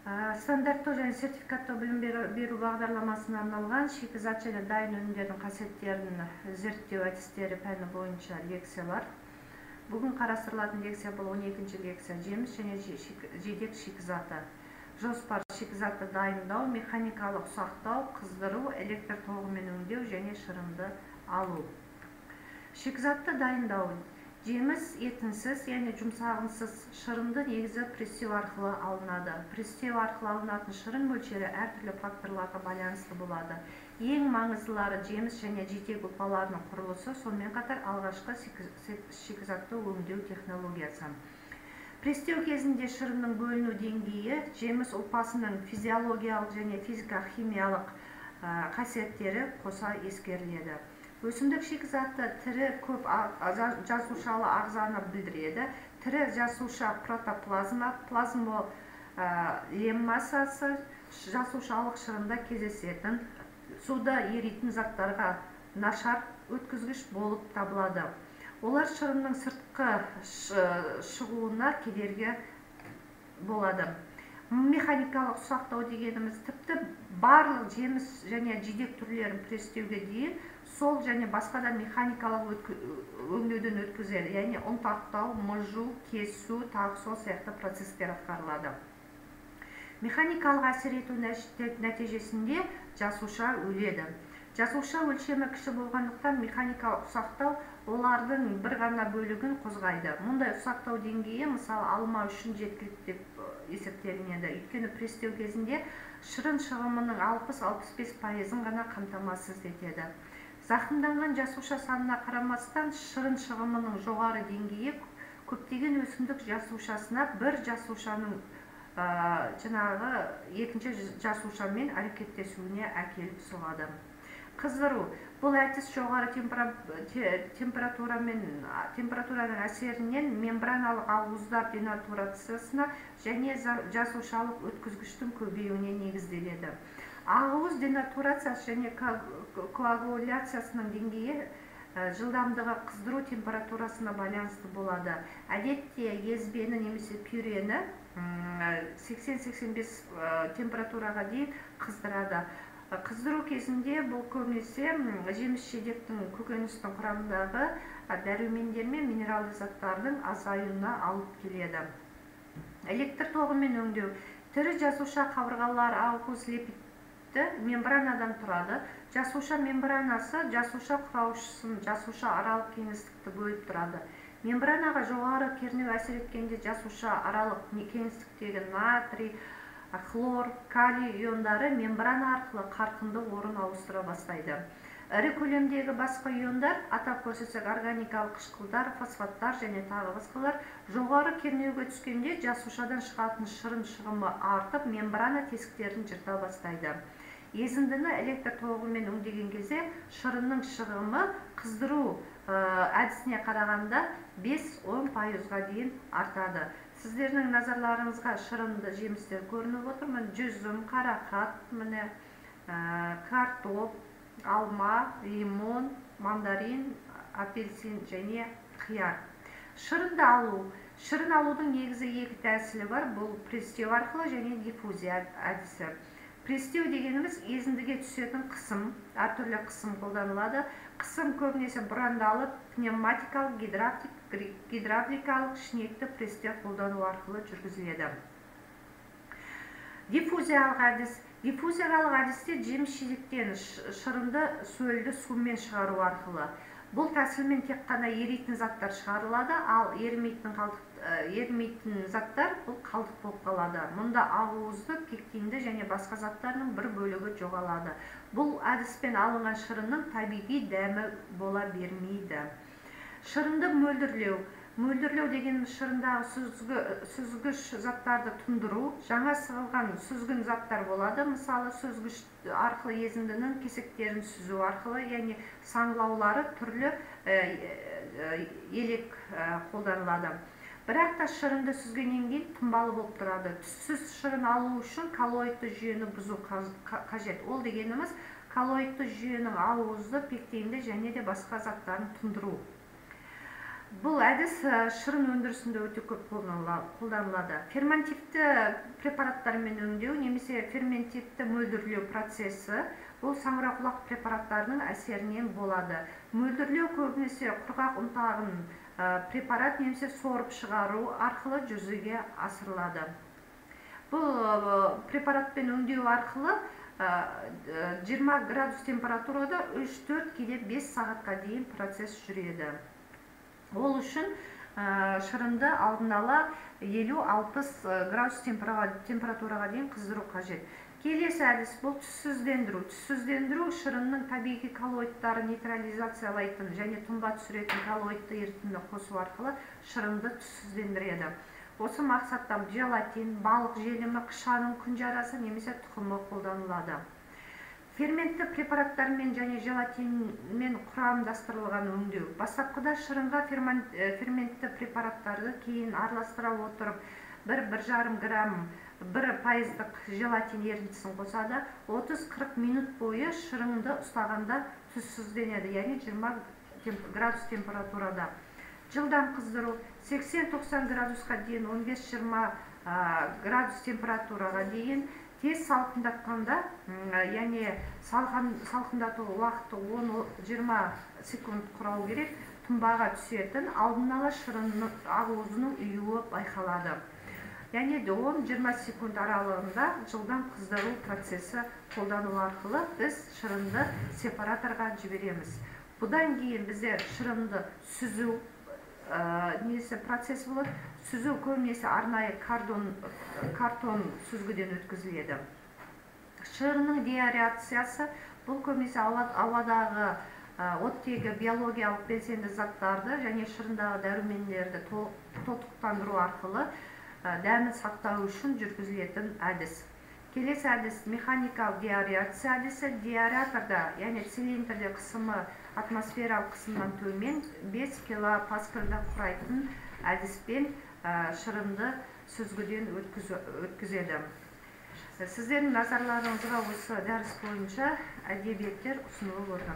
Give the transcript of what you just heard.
Стандарттоо және сертификаттоо билим берүү багдарламасына арналган шикизат жана дайын өнүмдөрдүн касиеттерин зерттөө адистери пәни боюнча лекция бар. Бүгүн карастырылатын лекция бул 12-чи лекция жемиш және жидек шикизаты. Жоспар шикизатты дайындоо, механикалык сактоо, кыздыруу, электр тогу менен өңдөө және шырынды алуу. Шикизатты дайындоо. Жемис этинсиз, яғни жұмсағынсыз шырынды негізі пресстеу арқылы алынады. Пресстеу арқылы алынатын шырын мөлшері әртүрлі факторларға байланысты болады. Ең маңыздылары жеміс және жидек ұлпаларының құрылысы, сонымен қатар алғашқы шикізатты өңдеу технологиясы. Пресстеу кезінде шырынның бөліну деңгейі жеміс ұлпасының физиологиялық және физика-химиялық қасиеттері қоса ескеріледі. Өсімдік шикізаты тірі көп жасушалы ағзаны білдіреді. Тірі жасуша протоплазма, плазмолеммасасы жасушалық шырында кездесетін, суда еритін заттарға нашар өткізгіш болып табылады. Олар шырынның сыртқы шығуына кедергі болады. Механикалық ұсақтау дегеніміз тіпті барлық жеміс және жидек түрлерін пресстеуге дейін сол және басқа да механикалық өңдеуден өткізеді, яғни ұнтақтау, мұжу, кесу, тағы сол сияқты процесстер атқарылады. Механикалық әсер ету нәтижесінде жасуша өледі. Жасуша өлшемі кіші болғандықтан механикалық ұсақтау олардың бір ғана бөлігін қозғайды. Мұндай ұсақтау деңгейі мысалы алма үшін жеткілікті деп есептелінеді. Өйткені пресстеу кезінде шырын шығымының 60-65%-ын ғана қамтамасыз етеді. Зақымданған жасуша санына қарамастан шырын шығымының жоғары деңгейі көптеген өсімдік жасушасына бір жасушаның жаңағы екінші жасушамен әрекеттесуіне әкеліп соғады. Қыздыру. Бұл әдіс жоғары температураның әсерінен мембраналық ауыздар денатурациясына және жасушалық өткізгіштің көбеюіне негізделеді. Ауыз денатурациясы және коагуляциясының деңгейі жылдамдығы қыздыру температурасына байланысты болады. Әдетте езбені немесе пюрені 80-85 температураға дейін қыздырады. Қыздыру кезінде бұл көбінесе жеміс-жидектің көкөністің құрамындағы дәрумендер мен минералды заттардың азаюына алып келеді. Электр тогымен өңдеу. Тірі жасуша қабырғалар ақуыз липидті мембранадан тұрады. Жасуша мембранасы жасуша құраушысын жасуша аралық кеңістікті бөліп тұрады. Мембранаға жоғары кернеу әсер еткенде жасуша аралық кеңістіктегі натрий, хлор, калий иондары мембрана арқылы қарқынды орын ауыстыра бастайды. Ірі көлемдегі басқа иондар, атап көрсетсек органикалық қышқылдар, фосфаттар және тағы басқалар жоғары кернеуге түскенде жасушадан шығатын шырын шығымы артып, мембрана тесіктерін жырта бастайды. Езіндіні электр тогымен өңдеген кезде шырынның шығымы қыздыру әдісіне қарағанда 5-10%-ға дейін артады. Сіздердің назарларыңызға шырынды жемістер көрініп отыр. Жүзім, қарақат, картоп, алма, лимон, мандарин, апельсин және қияр. Шырынды алу. Шырын алудың негізі екі тәсілі бар. Бұл пресстеу арқылы және диффузия әдісі. Пресстеу дегеніміз езіндіге түсетін қысым, әртүрлі қысым қолданылады. Қысым көбінесе бұрандалып, пневматикалық, гидравликалық шнекті пресстеу қолдану арқылы жүргізіледі. Диффузиялық әдіс. Диффузиялық әдісте жеміс-жидектен шырынды сөлді сумен шығару арқылы. Бұл тәсілмен тек қана еритін заттар шығарылады, ал ерімейтін заттар бұл қалдық болып қалады. Мұнда ауызды, пектинді және басқа заттардың бір бөлігі жоғалады. Бұл әдіспен алынған шырынның табиғи дәмі бола бермейді. Шырынды мөлдірлеу. Мөлдірлеу дегеніміз шырындағы сүзгіш заттарды тұндыру, жаңа сығылған сүзгін заттар болады. Мысалы, сүзгіш арқылы езіндінің кесектерін сүзу арқылы, яғни саңлаулары түрлі елек қолданылады. Бірақ та шырынды сүзгеннен кейін тұнбалы болып тұрады. Түссіз шырын алу үшін коллоидты жүйені бұзу қажет. Ол дегеніміз коллоидты жүйенің ауызды, пектинді және де басқа заттарын тұндыру. Бұл әдіс шырын өндірісінде өте көп қолданылады. Ферментивті препараттармен өңдеу немесе ферментивті мөлдірлеу процесі бұл саңырауқұлақ препараттарының әсерінен болады. Мөлдірлеу көбінесе құрғақ ұнтағын препарат немесе сорып шығару арқылы жүзеге асырылады. Бұл препаратпен өңдеу арқылы 20 градус температурада 3-4 кейде 5 сағатқа дейін процесс жүреді. Ол үшін шырынды алдын ала 50-60 градус температураға дейін қыздыру қажет. Келесі әдіс бұл түссіздендіру. Түссіздендіру шырынның табиғи коллоидтарын нейтрализациялайтын және тұнба түсіретін коллоидты ерітінді қосу арқылы шырынды түссіздендіреді. Осы мақсатта желатин, балық желімі, қышаның күнжарасы немесе тұқымы қолданылады. Ферментті препараттармен және желатинмен құрамдастырылған өңдеу. Бастапқыда шырынға ферментті препараттарды кейін араластыра отырып 1-1,5 грамм 1% желатин ерітіндісін қосады. 30-40 минут бойы шырынды ұстағанда түссізденеді, яғни 20 градус температурада. Жылдам қыздыру 80-90 градусқа дейін 15-20 градус температураға дейін тез салқындатқанда, яғни салқындату уақыты 10-20 секунд құрау керек, тұнбаға түсетін алдын ала шырынның ақуызының үюі байқалады. Яғни 10-20 секунд аралығында жылдам қыздыру процесі қолдану арқылы біз шырынды сепараторға жібереміз. Бұдан кейін бізде шырынды сүзу процесс болады. Сүзу көбінесе арнайы картон сүзгіден өткізіледі. Шырынның деаэрациясы бұл көбінесе ауадағы оттегі биологиялық белсенді заттарды және шырындағы дәрумендерді тотықтандыру арқылы дәмін сақтау үшін жүргізілетін әдіс. Келесі әдіс механикалық деаэрация әдісі. Деаэраторда, яғни цилиндрде қысымы атмосфералық қысымнан төмен 5 килопаскальді құрайтын әдіспен шырынды сүзгіден өткізеді. Сіздердің назарларыңызға осы дәріс бойынша әдебиеттер ұсынылып отыр.